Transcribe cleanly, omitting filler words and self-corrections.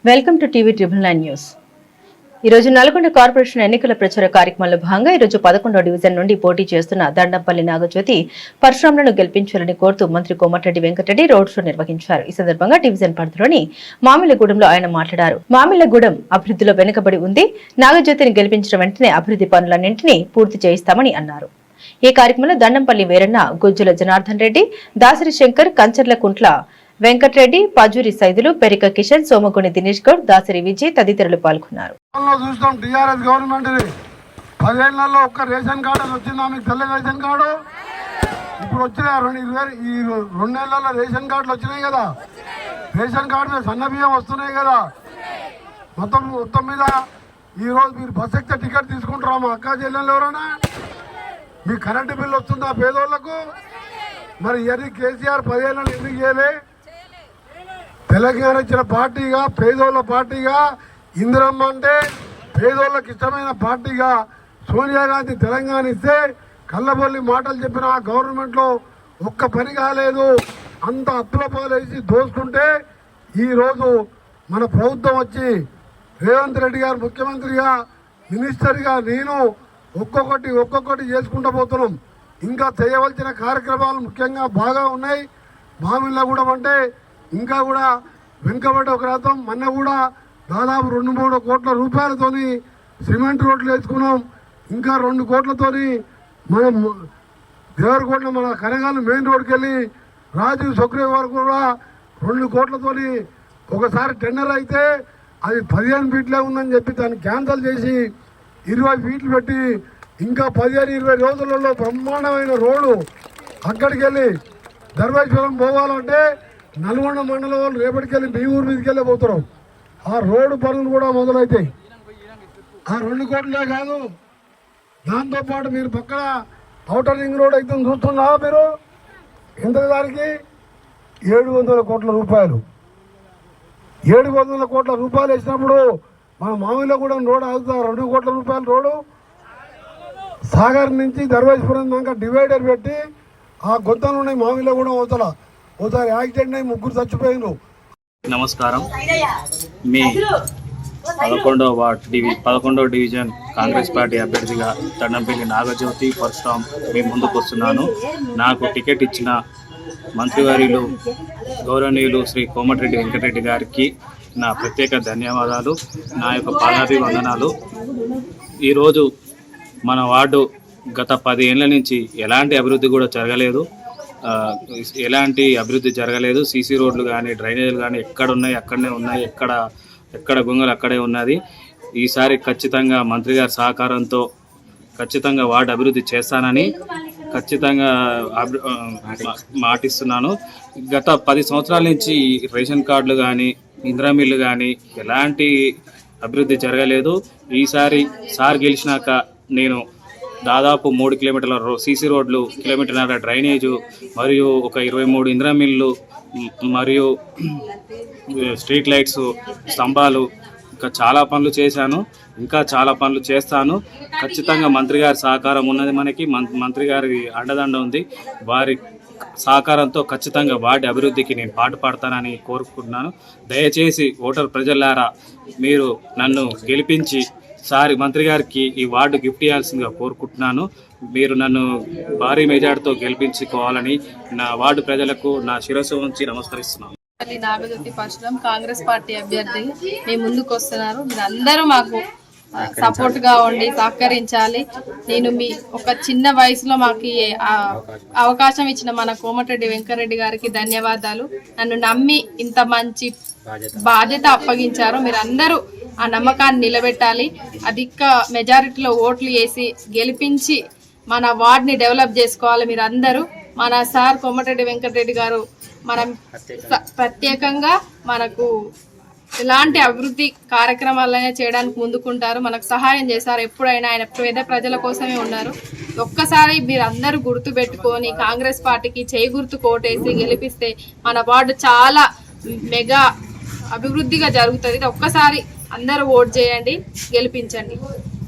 Welcome to TV triple nine news. ఈరోజు Nalgonda corporation ఎన్నికల ప్రచార కార్యక్రమంలో భాగంగా ఈరోజు 11వ డివిజన్ నుండి పోటీ చేస్తున్న దండంపల్లి నాగజ్యోతి పరశురాములను గెలిపించాలని కోరుతూ మంత్రి కోమటిరెడ్డి వెంకటరెడ్డి రోడ్ షో నిర్వహించారు. ఈ సందర్భంగా డివిజన్ పరిధిలోని మామిళ్లగూడెంలో ఆయన మాట్లాడారు. మామిళ్లగూడెం అభివృద్ధిలో వెనుకబడి ఉంది. నాగజ్యోతిని గెలిపించిన వెంటనే అభివృద్ధి పనులన్నింటినీ పూర్తి చేయిస్తామని అన్నారు. ఈ కార్యక్రమంలో దండంపల్లి వీరన్న, గుజ్జుల జనార్దన్ రెడ్డి, దాసరి శంకర్, కంచర్ల కుంట్ల వెంకటరెడ్డి, పాజూరి సైదులు, పెరిక కిషన్, సోమగుని దినేష్ గౌడ్, దాసరి విజయ్ తదితరులు పాల్గొన్నారు. ఇప్పుడు వచ్చిన 2 నెలల్లో రేషన్ కార్డులు వచ్చినాయి కదా, రేషన్ కార్డు మీద సన్న బియ్యం వస్తున్నాయి కదా. మొత్తం మీద ఈరోజు మీరు బస్ ఎక్కితే టికెట్ తీసుకుంటారా? మా అక్క చెల్లెళ్ళు ఎవరైనా మీ కరెంటు బిల్లు వస్తుందా పేదోళ్లకు? మరి ఇవన్నీ కేసీఆర్ 10 ఏళ్ళని ఎందుకు చేయలే? తెలంగాణ ఇచ్చిన పార్టీగా, పేదోళ్ళ పార్టీగా, ఇందిరమ్మ అంటే పేదోళ్ళకి ఇష్టమైన పార్టీగా సోనియా గాంధీ తెలంగాణ ఇస్తే కళ్ళబొల్లి మాటలు చెప్పిన ఆ గవర్నమెంట్లో ఒక్క పని కాలేదు. అంత అప్పుల పాలేసి దోసుకుంటే ఈరోజు మన ప్రభుత్వం వచ్చి రేవంత్ రెడ్డి గారు ముఖ్యమంత్రిగా, మినిస్టర్గా నేను ఒక్కొక్కటి చేసుకుంటూ పోతున్నాం. ఇంకా చేయవలసిన కార్యక్రమాలు ముఖ్యంగా బాగా ఉన్నాయి. మామిళ్లగూడెం అంటే ఇంకా కూడా వెనుకబడ్డ ఒక రథం. మొన్న కూడా దాదాపు 2-3 కోట్ల రూపాయలతోని సిమెంట్ రోడ్లు వేసుకున్నాం. ఇంకా 2 కోట్లతోని మనం దేవరకోట మన కనగాలు మెయిన్ రోడ్కి వెళ్ళి రాజీవ్ సొక్రే వరకు కూడా 2 కోట్లతోని ఒకసారి టెండర్ అయితే అది 15 ఫీట్లే ఉందని చెప్పి దాన్ని క్యాన్సల్ చేసి 20 ఫీట్లు పెట్టి ఇంకా 15-20 రోజులలో బ్రహ్మాండమైన రోడ్డు అక్కడికి వెళ్ళి ధర్మేశ్వరం పోవాలంటే నల్గొండ మండలం వాళ్ళు రేపటికెళ్ళి మీ ఊరు మీదకి వెళ్ళి పోతారు. ఆ రోడ్డు పనులు కూడా మొదలవుతాయి. ఆ 2 కోట్లే కాదు, దాంతోపాటు మీరు పక్కన ఔటర్ రింగ్ రోడ్ అయితే చూస్తున్నారా మీరు? ఎంత దానికి 700 కోట్ల రూపాయలు. 700 కోట్ల రూపాయలు వేసినప్పుడు మన మామిళ్లగూడెం రోడ్ అవుతా 2 కోట్ల రూపాయల రోడ్డు సాగర్ నుంచి ధర్మేశ్వరం దాకా డివైడర్ పెట్టి ఆ గొంతలు ఉన్నాయి మామిళ్లగూడెం అవతల. ఒకసారి యాక్సిడెంట్ అయి 3 చచ్చిపోయినారు. నమస్కారం. మీ 11వ డివిజన్ కాంగ్రెస్ పార్టీ అభ్యర్థిగా దండంపల్లి నాగజ్యోతి పరశురామ్ మీ ముందుకు వస్తున్నాను. నాకు టికెట్ ఇచ్చిన మంత్రివర్యులు గౌరవనీయులు శ్రీ కోమటిరెడ్డి వెంకటరెడ్డి గారికి నా ప్రత్యేక ధన్యవాదాలు, నా యొక్క పాదాభివందనాలు. ఈరోజు మన వార్డు గత 10 ఏళ్ల నుంచి ఎలాంటి అభివృద్ధి కూడా జరగలేదు. సీసీ రోడ్లు కానీ, డ్రైనేజీలు కానీ ఎక్కడున్నాయి అక్కడనే ఉన్నాయి, ఎక్కడ గొంగలు అక్కడే ఉన్నది. ఈసారి ఖచ్చితంగా మంత్రి గారి సహకారంతో ఖచ్చితంగా వార్డు అభివృద్ధి చేస్తానని ఖచ్చితంగా మాటిస్తున్నాను. గత 10 సంవత్సరాల నుంచి రేషన్ కార్డులు కానీ, ఇందిరా మిల్లు కానీ ఎలాంటి అభివృద్ధి జరగలేదు. ఈసారి సార్ గెలిచినాక నేను దాదాపు 3 కిలోమీటర్ల సీసీ రోడ్లు, 1.5 కిలోమీటర్ల డ్రైనేజు మరియు ఒక 23 ఇందిరా మిల్లు మరియు స్ట్రీట్ లైట్స్, స్తంభాలు, ఇంకా చాలా పనులు చేశాను. ఇంకా చాలా పనులు చేస్తాను. ఖచ్చితంగా మంత్రి గారి సహకారం ఉన్నది. మనకి మంత్రి గారి అండదండ ఉంది. వారి సహకారంతో ఖచ్చితంగా వార్డు అభివృద్ధికి నేను పాటుపడతానని కోరుకుంటున్నాను. దయచేసి ఓటర్ ప్రజలారా మీరు నన్ను గెలిపించి మంత్రి గారికి ఈ వార్డు గిఫ్ట్ ఇవ్వాల్సిందిగా కోరుకుంటున్నాను. మీరు నన్ను భారీ మెజార్టీతో గెలిపించుకోవాలని నా వార్డు ప్రజలకు నా శిరస్సు ఉంచి నమస్కరిస్తున్నాను. నాగజ్యోతి పరశురామ్ కాంగ్రెస్ పార్టీ అభ్యర్థి మీ ముందుకు వస్తున్నారు. మీరు అందరూ మాకు సపోర్ట్ గా ఉండి సహకరించాలి. నేను మీ ఒక చిన్న వయసులో మాకు అవకాశం ఇచ్చిన మన కోమటిరెడ్డి వెంకటరెడ్డి గారికి ధన్యవాదాలు. నన్ను నమ్మి ఇంత మంచి బాధ్యత అప్పగించారు. మీరు అందరూ ఆ నమ్మకాన్ని నిలబెట్టాలి. అధిక మెజారిటీలో ఓట్లు వేసి గెలిపించి మన వార్డ్ని డెవలప్ చేసుకోవాలి. మీరు అందరూ మన సార్ కోమటిరెడ్డి వెంకటరెడ్డి గారు ప్రత్యేకంగా మనకు ఇలాంటి అభివృద్ధి కార్యక్రమాలనే చేయడానికి ముందుకుంటారు. మనకు సహాయం చేశారు. ఎప్పుడైనా ఆయన పేద ప్రజల కోసమే ఉన్నారు. ఒక్కసారి మీరు అందరూ గుర్తు పెట్టుకొని కాంగ్రెస్ పార్టీకి చేయి గుర్తు కోటేసి గెలిపిస్తే మన వార్డు చాలా మెగా అభివృద్ధిగా జరుగుతుంది. ఒక్కసారి అందరూ ఓట్ చేయండి, గెలిపించండి.